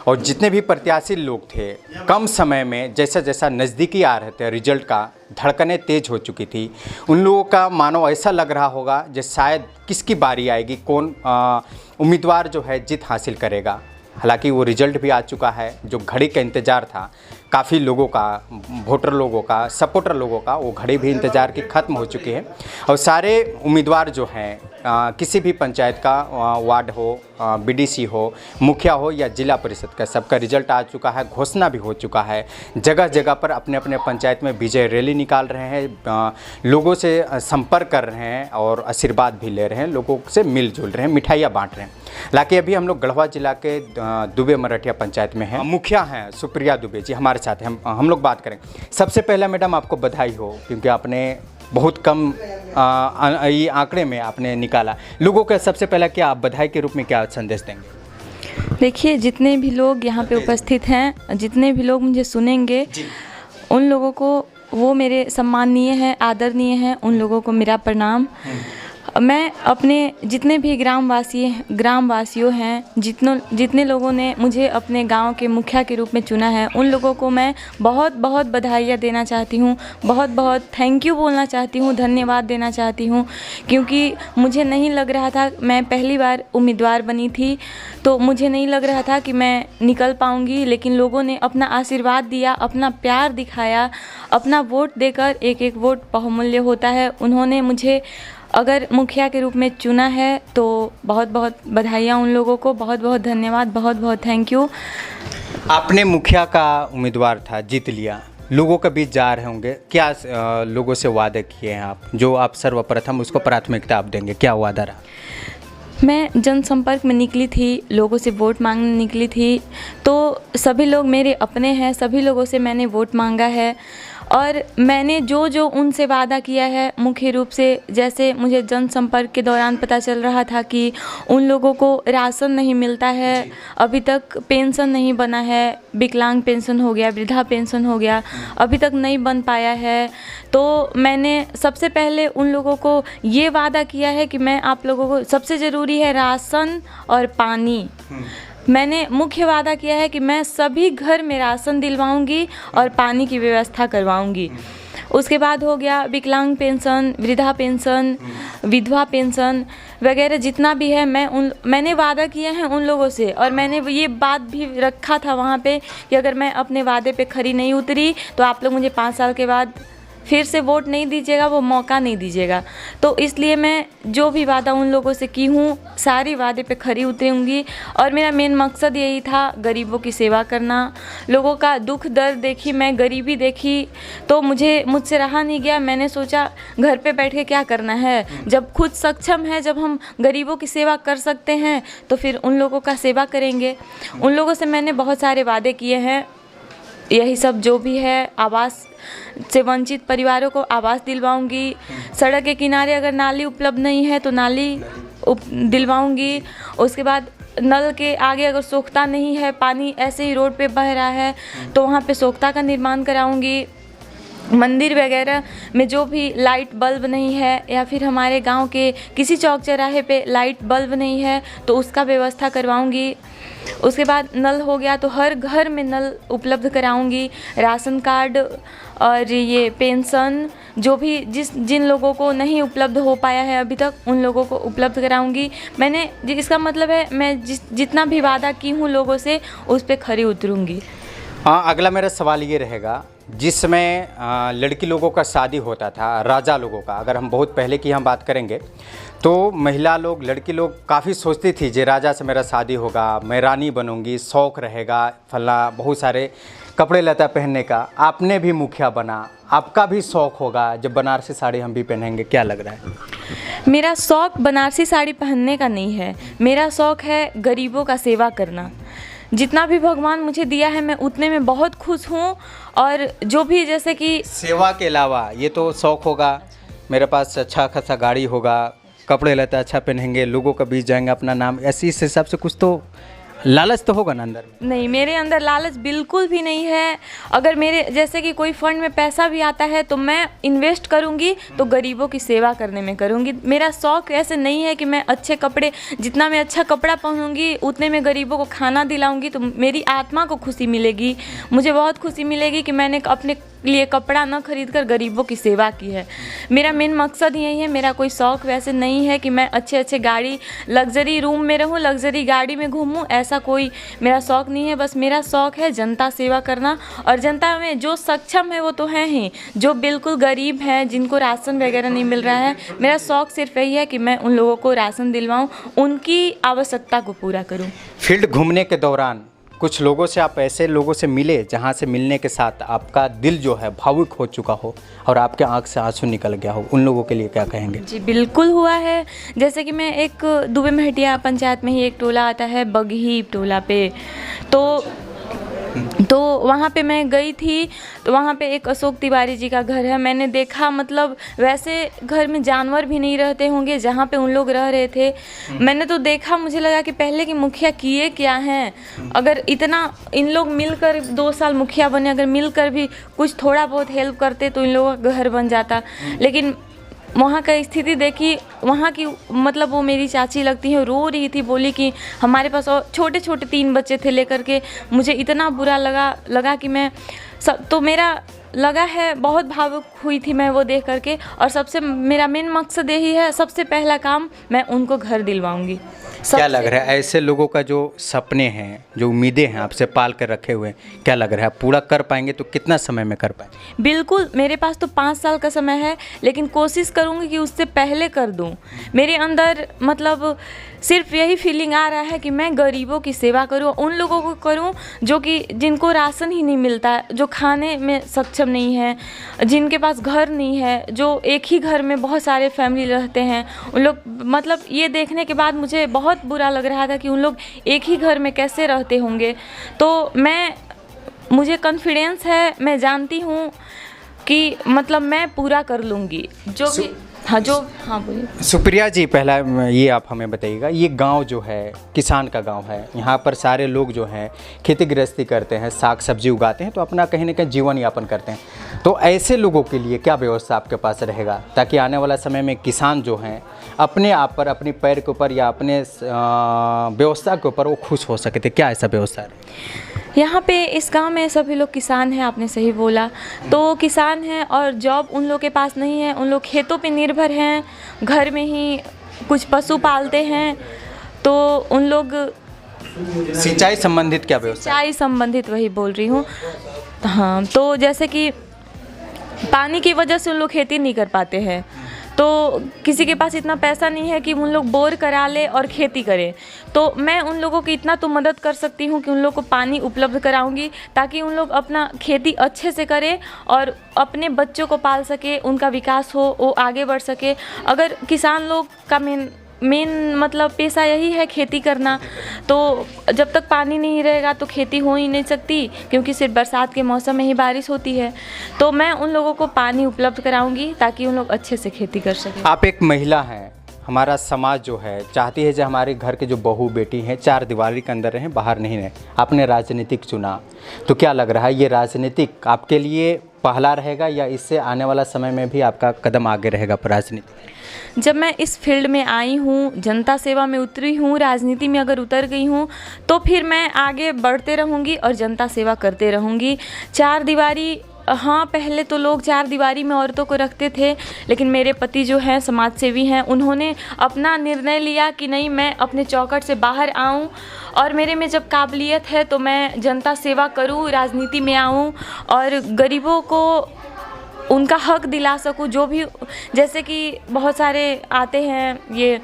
और जितने भी प्रत्याशी लोग थे कम समय में जैसा जैसा नज़दीकी आ रहे थे रिजल्ट का, धड़कनें तेज हो चुकी थी। उन लोगों का मानो ऐसा लग रहा होगा जैसे शायद किसकी बारी आएगी, कौन उम्मीदवार जो है जीत हासिल करेगा। हालांकि वो रिजल्ट भी आ चुका है। जो घड़ी का इंतज़ार था काफ़ी लोगों का, वोटर लोगों का, सपोर्टर लोगों का, वो घड़ी भी इंतज़ार की ख़त्म हो चुकी है। और सारे उम्मीदवार जो हैं किसी भी पंचायत का, वार्ड हो, बीडीसी हो, मुखिया हो या जिला परिषद का, सबका रिजल्ट आ चुका है, घोषणा भी हो चुका है। जगह जगह पर अपने अपने पंचायत में विजय रैली निकाल रहे हैं, लोगों से संपर्क कर रहे हैं और आशीर्वाद भी ले रहे हैं, लोगों से मिलजुल रहे हैं, मिठाइयाँ बांट रहे हैं। हालांकि अभी हम लोग गढ़वा जिला के दुबे मराठिया पंचायत में हैं। मुखिया हैं सुप्रिया दुबे जी हमारे साथ हैं, हम लोग बात करें। सबसे पहले मैडम आपको बधाई हो, क्योंकि आपने बहुत कम ये आंकड़े में आपने निकाला। लोगों का सबसे पहले क्या आप बधाई के रूप में क्या संदेश देंगे? देखिए, जितने भी लोग यहाँ पे उपस्थित हैं, जितने भी लोग मुझे सुनेंगे, उन लोगों को वो मेरे सम्माननीय हैं, आदरणीय हैं, उन लोगों को मेरा प्रणाम। मैं अपने जितने भी ग्रामवासियों हैं, जितने लोगों ने मुझे अपने गांव के मुखिया के रूप में चुना है, उन लोगों को मैं बहुत बहुत बधाइयाँ देना चाहती हूँ, बहुत बहुत थैंक यू बोलना चाहती हूँ, धन्यवाद देना चाहती हूँ। क्योंकि मुझे नहीं लग रहा था, मैं पहली बार उम्मीदवार बनी थी तो मुझे नहीं लग रहा था कि मैं निकल पाऊँगी, लेकिन लोगों ने अपना आशीर्वाद दिया, अपना प्यार दिखाया, अपना वोट देकर, एक एक वोट बहुमूल्य होता है। उन्होंने मुझे अगर मुखिया के रूप में चुना है तो बहुत बहुत बधाइयाँ उन लोगों को, बहुत बहुत धन्यवाद, बहुत बहुत थैंक यू। आपने मुखिया का उम्मीदवार था, जीत लिया, लोगों के बीच जा रहे होंगे, क्या लोगों से वादे किए हैं आप, जो आप सर्वप्रथम उसको प्राथमिकता आप देंगे, क्या वादा रहा? मैं जनसंपर्क में निकली थी, लोगों से वोट मांगने निकली थी, तो सभी लोग मेरे अपने हैं, सभी लोगों से मैंने वोट मांगा है। और मैंने जो जो उनसे वादा किया है, मुख्य रूप से जैसे मुझे जनसंपर्क के दौरान पता चल रहा था कि उन लोगों को राशन नहीं मिलता है, अभी तक पेंशन नहीं बना है, विकलांग पेंशन हो गया, वृद्धा पेंशन हो गया, अभी तक नहीं बन पाया है। तो मैंने सबसे पहले उन लोगों को ये वादा किया है कि मैं आप लोगों को, सबसे ज़रूरी है राशन और पानी। मैंने मुख्य वादा किया है कि मैं सभी घर में राशन दिलवाऊंगी और पानी की व्यवस्था करवाऊंगी। उसके बाद हो गया विकलांग पेंशन, वृद्धा पेंशन, विधवा पेंशन वगैरह जितना भी है, मैंने वादा किया है उन लोगों से। और मैंने ये बात भी रखा था वहाँ पे कि अगर मैं अपने वादे पे खरी नहीं उतरी तो आप लोग मुझे 5 साल के बाद फिर से वोट नहीं दीजिएगा, वो मौका नहीं दीजिएगा। तो इसलिए मैं जो भी वादा उन लोगों से की हूँ, सारी वादे पे खरी उतरूँगी। और मेरा मेन मकसद यही था, गरीबों की सेवा करना। लोगों का दुख दर्द देखी, मैं गरीबी देखी तो मुझसे रहा नहीं गया। मैंने सोचा घर पे बैठ के क्या करना है, जब खुद सक्षम है, जब हम गरीबों की सेवा कर सकते हैं तो फिर उन लोगों का सेवा करेंगे। उन लोगों से मैंने बहुत सारे वादे किए हैं, यही सब जो भी है, आवास से वंचित परिवारों को आवास दिलवाऊंगी, सड़क के किनारे अगर नाली उपलब्ध नहीं है तो नाली दिलवाऊंगी। उसके बाद नल के आगे अगर सोख्ता नहीं है, पानी ऐसे ही रोड पे बह रहा है तो वहाँ पे सोख्ता का निर्माण कराऊंगी। मंदिर वगैरह में जो भी लाइट बल्ब नहीं है या फिर हमारे गांव के किसी चौक चौराहे पे लाइट बल्ब नहीं है तो उसका व्यवस्था करवाऊंगी। उसके बाद नल हो गया तो हर घर में नल उपलब्ध कराऊंगी। राशन कार्ड और ये पेंशन जो भी जिन लोगों को नहीं उपलब्ध हो पाया है अभी तक, उन लोगों को उपलब्ध कराऊंगी। मैंने इसका मतलब है मैं जितना भी वादा की हूँ लोगों से, उस पर खरी उतरूँगी। हाँ, अगला मेरा सवाल ये रहेगा, जिस समय लड़की लोगों का शादी होता था, राजा लोगों का, अगर हम बहुत पहले की हम बात करेंगे तो महिला लोग, लड़की लोग काफ़ी सोचती थी जे राजा से मेरा शादी होगा, मैं रानी बनूंगी, शौक़ रहेगा फला, बहुत सारे कपड़े लता पहनने का। आपने भी मुखिया बना, आपका भी शौक़ होगा जब बनारसी साड़ी हम भी पहनेंगे, क्या लग रहा है? मेरा शौक़ बनारसी साड़ी पहनने का नहीं है, मेरा शौक़ है गरीबों का सेवा करना। जितना भी भगवान मुझे दिया है मैं उतने में बहुत खुश हूँ। और जो भी जैसे कि सेवा के अलावा ये तो शौक़ होगा, मेरे पास अच्छा खासा गाड़ी होगा, कपड़े लेते अच्छा पहनेंगे, लोगों के बीच जाएंगे, अपना नाम, ऐसी इस हिसाब से कुछ तो लालच तो होगा ना अंदर में? नहीं, मेरे अंदर लालच बिल्कुल भी नहीं है। अगर मेरे जैसे कि कोई फंड में पैसा भी आता है तो मैं इन्वेस्ट करूँगी तो गरीबों की सेवा करने में करूँगी। मेरा शौक़ ऐसे नहीं है कि मैं अच्छे कपड़े, जितना मैं अच्छा कपड़ा पहनूँगी उतने में गरीबों को खाना दिलाऊँगी तो मेरी आत्मा को खुशी मिलेगी। मुझे बहुत खुशी मिलेगी कि मैंने अपने लिए कपड़ा न खरीद कर गरीबों की सेवा की है। मेरा मेन मकसद यही है। मेरा कोई शौक़ वैसे नहीं है कि मैं अच्छे अच्छे गाड़ी, लग्जरी रूम में रहूं, लग्जरी गाड़ी में घूमूं, ऐसा कोई मेरा शौक़ नहीं है। बस मेरा शौक़ है जनता सेवा करना, और जनता में जो सक्षम है वो तो हैं ही, जो बिल्कुल गरीब हैं, जिनको राशन वगैरह नहीं मिल रहा है, मेरा शौक़ सिर्फ यही है कि मैं उन लोगों को राशन दिलवाऊँ, उनकी आवश्यकता को पूरा करूँ। फील्ड घूमने के दौरान कुछ लोगों से, आप ऐसे लोगों से मिले जहाँ से मिलने के साथ आपका दिल जो है भावुक हो चुका हो और आपके आंख से आंसू निकल गया हो, उन लोगों के लिए क्या कहेंगे? जी बिल्कुल हुआ है। जैसे कि मैं एक दुबे महटिया पंचायत में ही एक टोला आता है बगही टोला पे, तो वहाँ पे मैं गई थी। तो वहाँ पे एक अशोक तिवारी जी का घर है। मैंने देखा, मतलब वैसे घर में जानवर भी नहीं रहते होंगे जहाँ पे उन लोग रह रहे थे। मैंने तो देखा, मुझे लगा कि पहले की मुखिया किए क्या हैं। अगर इतना इन लोग मिलकर 2 साल मुखिया बने, अगर मिलकर भी कुछ थोड़ा बहुत हेल्प करते तो इन लोगों का घर बन जाता। लेकिन वहाँ का स्थिति देखी, वहाँ की, मतलब वो मेरी चाची लगती है, रो रही थी, बोली कि हमारे पास और छोटे छोटे 3 बच्चे थे लेकर के। मुझे इतना बुरा लगा कि मैं सब, तो मेरा लगा है, बहुत भावुक हुई थी मैं वो देख करके। और सबसे मेरा मेन मकसद यही है, सबसे पहला काम मैं उनको घर दिलवाऊंगी। क्या लग रहा है ऐसे लोगों का जो सपने हैं, जो उम्मीदें हैं आपसे पाल कर रखे हुए हैं, क्या लग रहा है पूरा कर पाएंगे तो कितना समय में कर पाएंगे? बिल्कुल, मेरे पास तो 5 साल का समय है, लेकिन कोशिश करूँगी कि उससे पहले कर दूँ। मेरे अंदर मतलब सिर्फ यही फीलिंग आ रहा है कि मैं गरीबों की सेवा करूँ, उन लोगों को करूँ जो कि जिनको राशन ही नहीं मिलता, जो खाने में सक्षम नहीं है, जिनके पास घर नहीं है, जो एक ही घर में बहुत सारे फैमिली रहते हैं। उन लोग, मतलब ये देखने के बाद मुझे बहुत बुरा लग रहा था कि उन लोग एक ही घर में कैसे रहते होंगे। तो मुझे कॉन्फिडेंस है, मैं जानती हूँ कि मतलब मैं पूरा कर लूँगी जो भी। हाँ बोलिए। सुप्रिया जी, पहला ये आप हमें बताइएगा, ये गांव जो है किसान का गांव है, यहाँ पर सारे लोग जो हैं खेती गृहस्थी करते हैं, साग सब्जी उगाते हैं, तो अपना कहीं ना कहीं जीवन यापन करते हैं। तो ऐसे लोगों के लिए क्या व्यवस्था आपके पास रहेगा ताकि आने वाला समय में किसान जो हैं अपने आप पर, अपने पैर के ऊपर या अपने व्यवस्था के ऊपर वो खुश हो सके थे? क्या ऐसा व्यवस्था है? यहाँ पे इस गांव में सभी लोग किसान हैं, आपने सही बोला। तो किसान हैं और जॉब उन लोग के पास नहीं है, उन लोग खेतों पे निर्भर हैं, घर में ही कुछ पशु पालते हैं। तो उन लोग सिंचाई संबंधित क्या व्यवस्था? सिंचाई संबंधित वही बोल रही हूँ। हाँ, तो जैसे कि पानी की वजह से उन लोग खेती नहीं कर पाते हैं, तो किसी के पास इतना पैसा नहीं है कि उन लोग बोर करा ले और खेती करें। तो मैं उन लोगों की इतना तो मदद कर सकती हूँ कि उन लोग को पानी उपलब्ध कराऊंगी ताकि उन लोग अपना खेती अच्छे से करें और अपने बच्चों को पाल सके, उनका विकास हो, वो आगे बढ़ सके। अगर किसान लोग का मेन मतलब पेशा यही है खेती करना, तो जब तक पानी नहीं रहेगा तो खेती हो ही नहीं सकती, क्योंकि सिर्फ बरसात के मौसम में ही बारिश होती है। तो मैं उन लोगों को पानी उपलब्ध कराऊंगी ताकि उन लोग अच्छे से खेती कर सकें। आप एक महिला हैं, हमारा समाज जो है चाहती है जो हमारे घर के जो बहू बेटी हैं 4 दीवारी के अंदर रहें, बाहर नहीं रहें। आपने राजनीतिक चुना, तो क्या लग रहा है ये राजनीतिक आपके लिए पहला रहेगा या इससे आने वाला समय में भी आपका कदम आगे रहेगा राजनीति? जब मैं इस फील्ड में आई हूँ, जनता सेवा में उतरी हूँ, राजनीति में अगर उतर गई हूँ, तो फिर मैं आगे बढ़ते रहूँगी और जनता सेवा करते रहूँगी। 4 दीवारी, हाँ पहले तो लोग 4 दीवारी में औरतों को रखते थे, लेकिन मेरे पति जो हैं समाज सेवी हैं, उन्होंने अपना निर्णय लिया कि नहीं, मैं अपने चौखट से बाहर आऊं और मेरे में जब काबिलियत है तो मैं जनता सेवा करूं, राजनीति में आऊं और गरीबों को उनका हक दिला सकूं। जो भी, जैसे कि बहुत सारे आते हैं, ये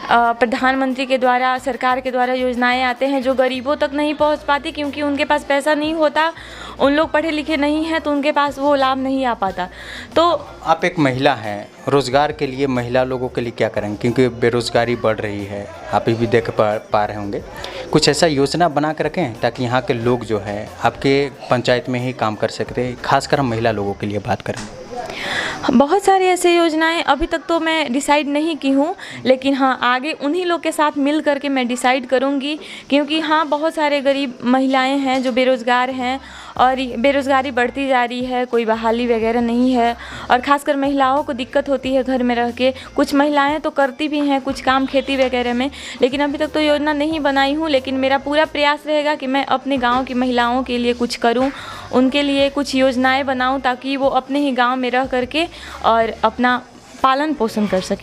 प्रधानमंत्री के द्वारा, सरकार के द्वारा योजनाएं आते हैं जो गरीबों तक नहीं पहुंच पाती, क्योंकि उनके पास पैसा नहीं होता, उन लोग पढ़े लिखे नहीं हैं, तो उनके पास वो लाभ नहीं आ पाता। तो आप एक महिला हैं, रोज़गार के लिए महिला लोगों के लिए क्या करेंगे, क्योंकि बेरोज़गारी बढ़ रही है, आप भी देख पा रहे होंगे। कुछ ऐसा योजना बना कर रखें ताकि यहाँ के लोग जो है आपके पंचायत में ही काम कर सकते हैं, खासकर हम महिला लोगों के लिए बात करें। बहुत सारी ऐसे योजनाएं अभी तक तो मैं डिसाइड नहीं की हूँ, लेकिन हाँ आगे उन्हीं लोग के साथ मिल कर के मैं डिसाइड करूँगी, क्योंकि हाँ बहुत सारे गरीब महिलाएं हैं जो बेरोज़गार हैं और बेरोज़गारी बढ़ती जा रही है, कोई बहाली वगैरह नहीं है और ख़ासकर महिलाओं को दिक्कत होती है घर में रह के। कुछ महिलाएं तो करती भी हैं कुछ काम खेती वगैरह में, लेकिन अभी तक तो योजना नहीं बनाई हूँ। लेकिन मेरा पूरा प्रयास रहेगा कि मैं अपने गाँव की महिलाओं के लिए कुछ करूँ, उनके लिए कुछ योजनाएं बनाऊं ताकि वो अपने ही गांव में रह करके और अपना पालन पोषण कर सकें।